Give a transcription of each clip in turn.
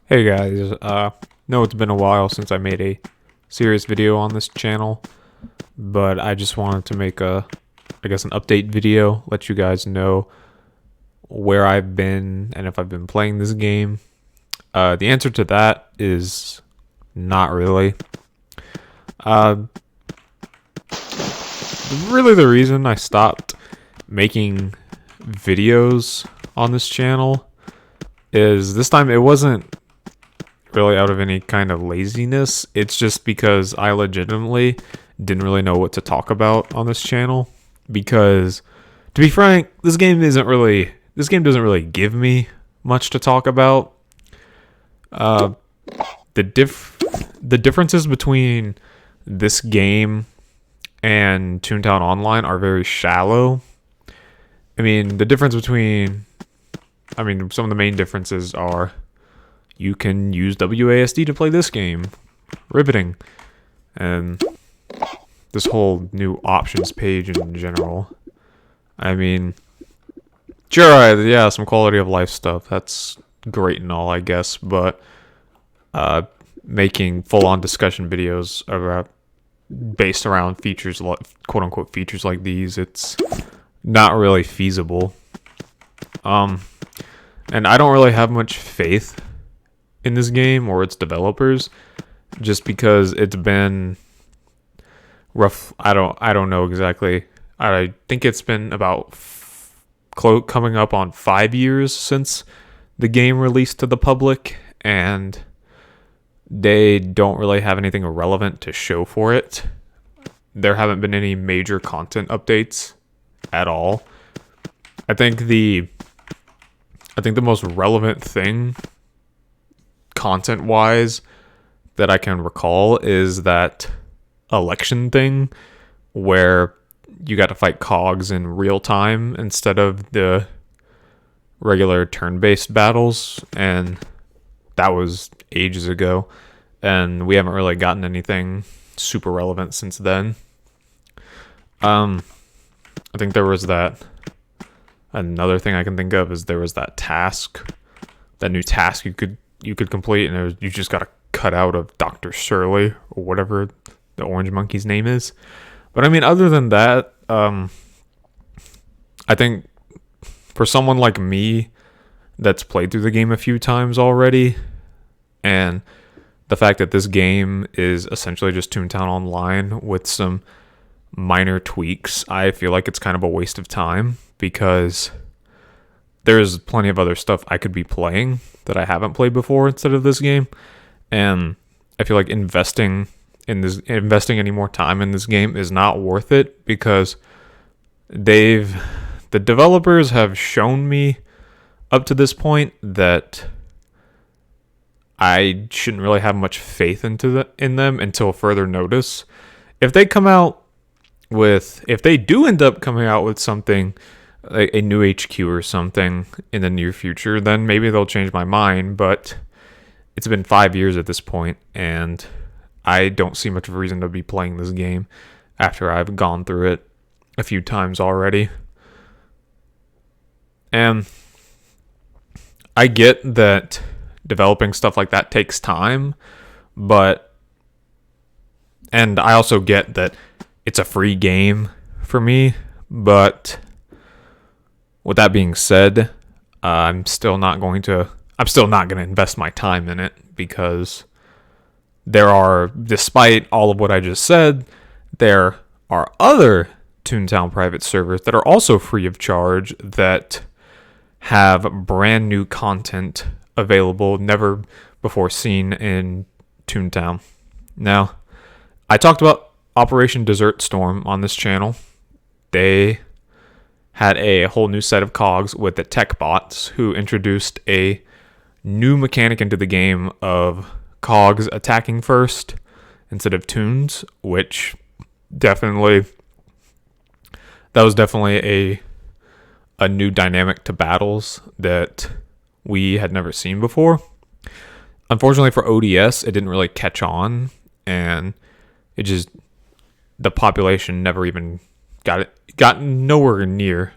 Hey guys, know it's been a while since I made a serious video on this channel, but I just wanted to make an update video, let you guys know where I've been and if I've been playing this game. The answer to that is not really. Uh, really the reason I stopped making videos on this channel is this time it wasn't really out of any kind of laziness. It's just because I legitimately didn't really know what to talk about on this channel. Because, to be frank, this game doesn't really give me much to talk about. Uh, the differences between this game and Toontown Online are very shallow. Some of the main differences are you can use WASD to play this game. Riveting. And this whole new options page in general. Sure, some quality of life stuff. That's great and all, I guess. But making full-on discussion videos based around features, quote-unquote features like these, it's not really feasible. And I don't really have much faith in this game or its developers, just because it's been rough. I don't know exactly. I think it's been about coming up on 5 years since the game released to the public, and they don't really have anything relevant to show for it. There haven't been any major content updates at all. I think the most relevant thing content-wise that I can recall is that election thing where you got to fight cogs in real time instead of the regular turn-based battles, and that was ages ago, and we haven't really gotten anything super relevant since then. I think there was that. Another thing I can think of is there was that new task you could complete, and you just got to cut out of Dr. Shirley or whatever the orange monkey's name is. But other than that, I think for someone like me that's played through the game a few times already, and the fact that this game is essentially just Toontown Online with some minor tweaks, I feel like it's kind of a waste of time, because there's plenty of other stuff I could be playing that I haven't played before instead of this game. And I feel like investing any more time in this game is not worth it, because the developers have shown me up to this point that I shouldn't really have much faith in them until further notice. If they do end up coming out with something like a new HQ or something in the near future, then maybe they'll change my mind. But it's been 5 years at this point, and I don't see much of a reason to be playing this game after I've gone through it a few times already. And I get that developing stuff like that takes time, and I also get that it's a free game for me, but with that being said, I'm still not going to invest my time in it, because despite all of what I just said, there are other Toontown private servers that are also free of charge that have brand new content available, never before seen in Toontown. Now, I talked about Operation Desert Storm on this channel. They had a whole new set of cogs with the tech bots, who introduced a new mechanic into the game of cogs attacking first instead of toons, which that was definitely a new dynamic to battles that we had never seen before. Unfortunately for ODS, it didn't really catch on, and the population never even got nowhere near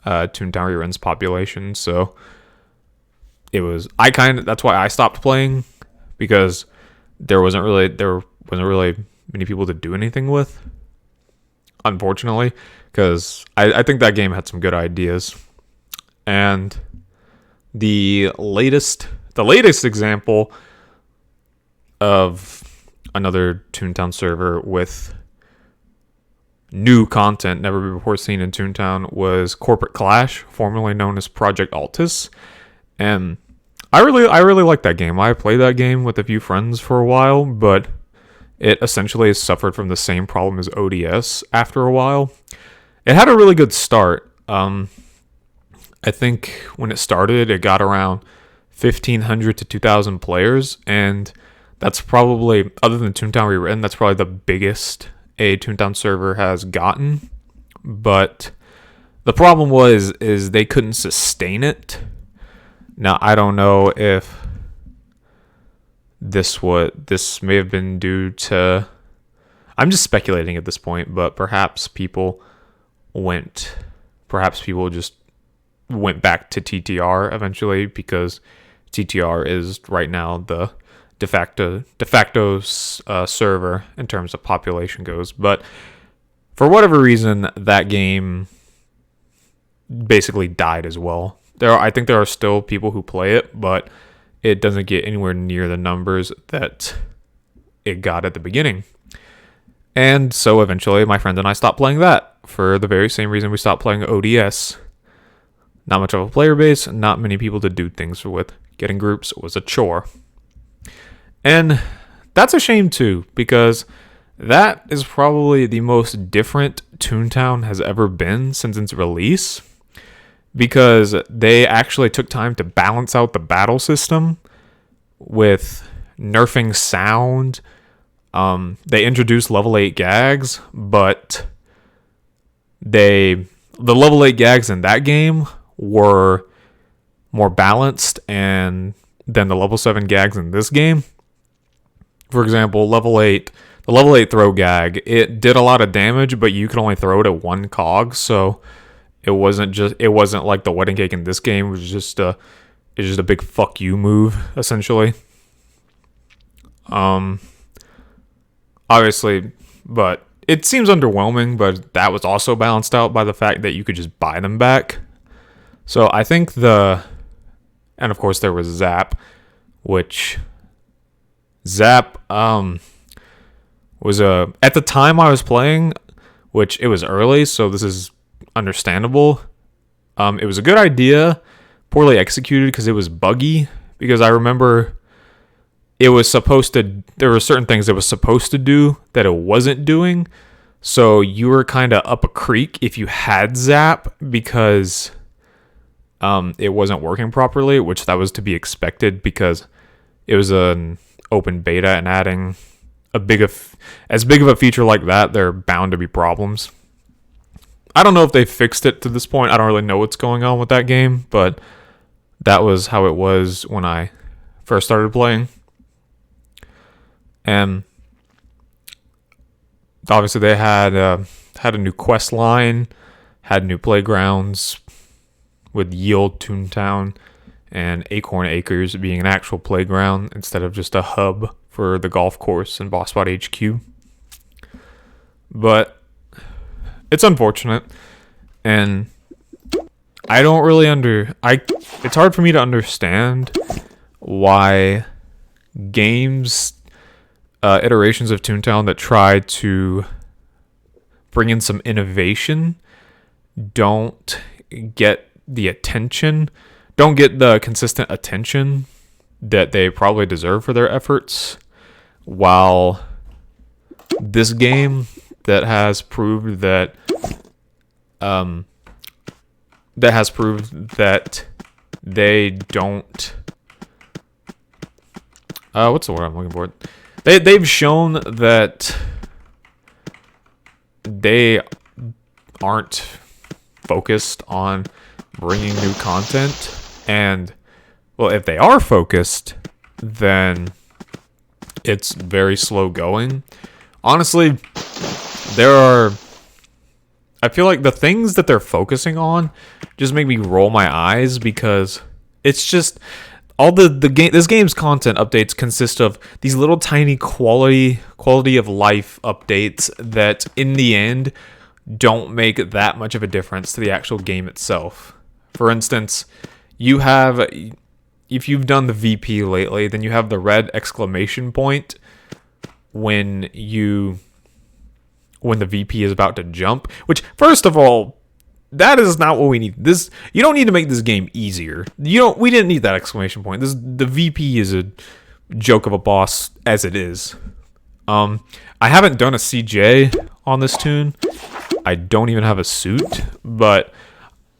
Toontown Rerun's population. So that's why I stopped playing, because there wasn't really many people to do anything with, unfortunately, because I think that game had some good ideas. And the latest example of another Toontown server with new content never before seen in Toontown was Corporate Clash, formerly known as Project Altus. And I really like that game. I played that game with a few friends for a while, but it essentially has suffered from the same problem as ODS after a while. It had a really good start. I think when it started, it got around 1,500 to 2,000 players, and that's probably, other than Toontown Rewritten, that's probably the biggest a Toontown server has gotten. But the problem is they couldn't sustain it. Now, I don't know if this may have been due to, I'm just speculating at this point, but perhaps people just went back to TTR eventually, because TTR is right now the de facto server in terms of population goes. But for whatever reason, that game basically died as well. I think there are still people who play it, but it doesn't get anywhere near the numbers that it got at the beginning. And so eventually my friend and I stopped playing that for the very same reason we stopped playing ODS. Not much of a player base, not many people to do things with. Getting groups was a chore. And that's a shame too, because that is probably the most different Toontown has ever been since its release, because they actually took time to balance out the battle system with nerfing sound. They introduced level 8 gags, but the level 8 gags in that game were more balanced than the level 7 gags in this game. For example, the level 8 throw gag, it did a lot of damage, but you could only throw it at one cog, so it wasn't like the wedding cake in this game. It was just a big fuck you move, essentially. Obviously, but it seems underwhelming, but that was also balanced out by the fact that you could just buy them back. So I think and of course there was Zap, which Zap was at the time I was playing, which it was early, so this is understandable. It was a good idea, poorly executed because it was buggy, because I remember there were certain things it was supposed to do that it wasn't doing. So you were kind of up a creek if you had Zap, because it wasn't working properly, which that was to be expected because it was an open beta, and adding as big of a feature like that, there are bound to be problems. I don't know if they fixed it to this point. I don't really know what's going on with that game, but that was how it was when I first started playing. And obviously they had a new quest line, had new playgrounds with Yield Toontown and Acorn Acres being an actual playground instead of just a hub for the golf course and Boss Spot HQ. But it's unfortunate, and I don't really it's hard for me to understand why games, iterations of Toontown that try to bring in some innovation don't get the consistent attention that they probably deserve for their efforts, while this game that has proved that they don't what's the word I'm looking for? They've shown that they aren't focused on bringing new content, and well, if they are focused, then it's very slow going. Honestly, I feel like the things that they're focusing on just make me roll my eyes, because it's just all the game this game's content updates consist of these little tiny quality of life updates that in the end don't make that much of a difference to the actual game itself. For instance, if you've done the VP lately, then you have the red exclamation point when the VP is about to jump, which first of all, that is not what we need. You don't need to make this game easier. We didn't need that exclamation point. The VP is a joke of a boss as it is. I haven't done a CJ on this tune. I don't even have a suit, but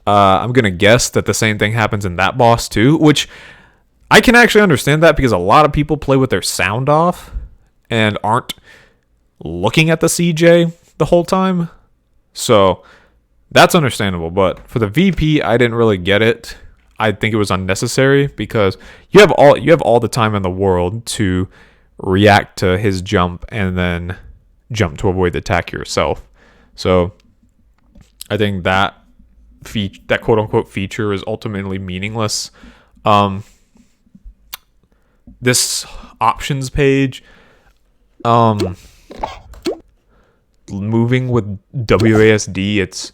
I'm gonna guess that the same thing happens in that boss too, which I can actually understand that because a lot of people play with their sound off and aren't looking at the CJ the whole time. So that's understandable, but for the VP, I didn't really get it. I think it was unnecessary because you have all the time in the world to react to his jump and then jump to avoid the attack yourself. So I think that quote unquote feature is ultimately meaningless. This options page, moving with WASD, it's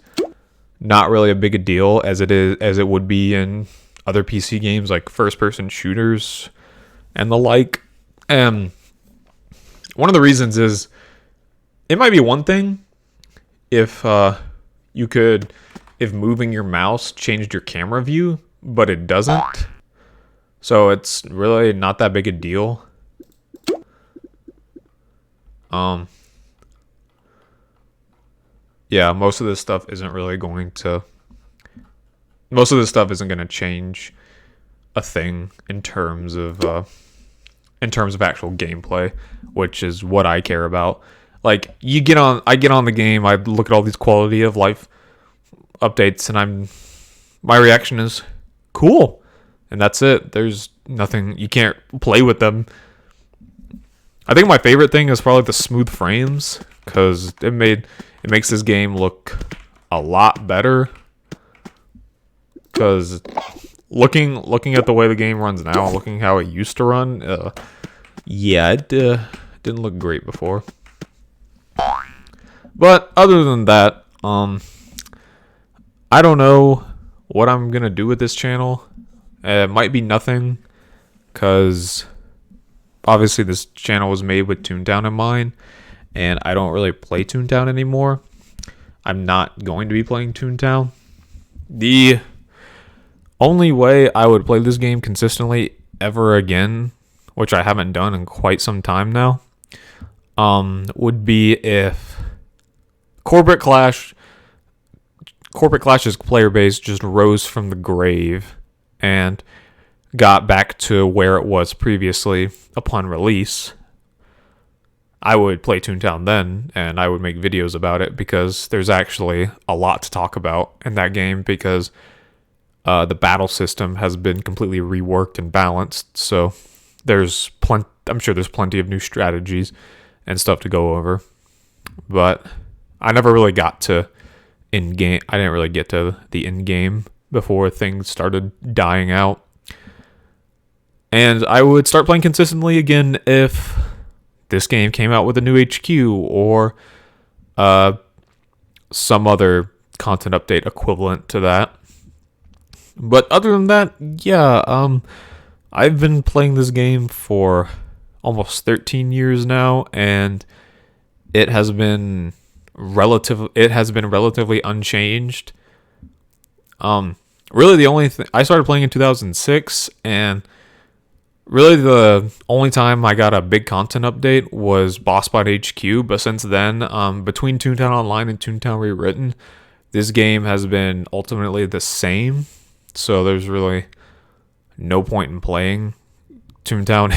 not really a big a deal as it would be in other PC games like first-person shooters and the like. One of the reasons is it might be one thing if moving your mouse changed your camera view, but it doesn't. So it's really not that big a deal. Yeah, most of this stuff isn't going to change a thing in terms of actual gameplay, which is what I care about. Like I get on the game, I look at all these quality of life updates, and my reaction is cool, and that's it. There's nothing, you can't play with them. I think my favorite thing is probably the smooth frames, because it makes this game look a lot better. Because looking at the way the game runs now, looking how it used to run, it didn't look great before. But other than that, I don't know what I'm gonna do with this channel. It might be nothing, because obviously this channel was made with Toontown in mind, and I don't really play Toontown anymore. I'm not going to be playing Toontown. The only way I would play this game consistently ever again, which I haven't done in quite some time now, would be if Corporate Clash's player base just rose from the grave and got back to where it was previously upon release. I would play Toontown then, and I would make videos about it, because there's actually a lot to talk about in that game, because the battle system has been completely reworked and balanced. So I'm sure there's plenty of new strategies and stuff to go over. But I never really got to in-game. I didn't really get to the in-game before things started dying out. And I would start playing consistently again if this game came out with a new HQ or some other content update equivalent to that. But other than that, yeah, I've been playing this game for almost 13 years now, and it has been relatively unchanged. Really the only thing, I started playing in 2006, and really the only time I got a big content update was Boss Fight HQ, but since then, between Toontown Online and Toontown Rewritten, this game has been ultimately the same, so there's really no point in playing Toontown.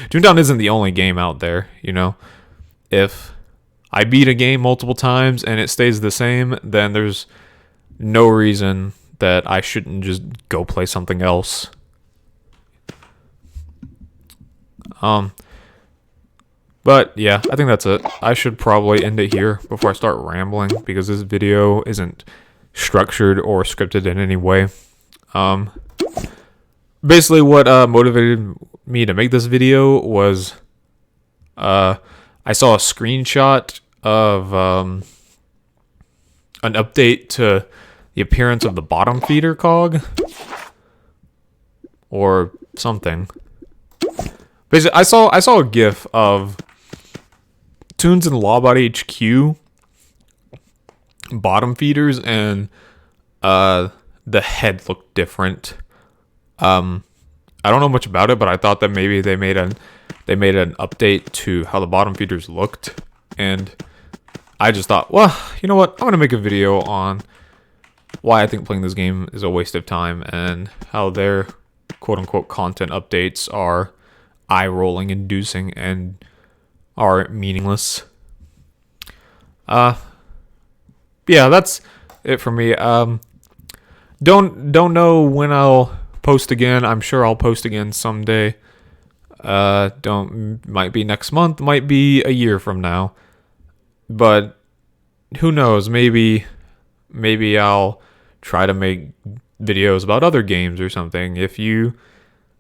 Toontown isn't the only game out there, you know. If I beat a game multiple times and it stays the same, then there's no reason that I shouldn't just go play something else. But yeah, I think that's it. I should probably end it here before I start rambling, because this video isn't structured or scripted in any way. basically what motivated me to make this video was I saw a screenshot of an update to the appearance of the bottom feeder cog or something. Basically, I saw a GIF of Toons and Lawbot HQ bottom feeders, and the head looked different. I don't know much about it, but I thought that maybe they made an update to how the bottom feeders looked, and I just thought, well, you know what? I'm gonna make a video on why I think playing this game is a waste of time and how their quote-unquote content updates are eye-rolling, inducing, and are meaningless. Yeah, that's it for me. Don't know when I'll post again. I'm sure I'll post again someday. Might be next month, might be a year from now. But who knows? Maybe I'll try to make videos about other games or something. If you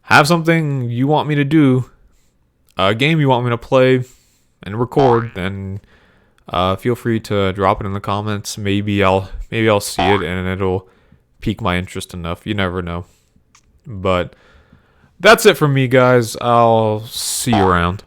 have something you want me to do, a game you want me to play and record, then feel free to drop it in the comments. Maybe I'll see it and it'll pique my interest enough. You never know. But that's it from me, guys. I'll see you around.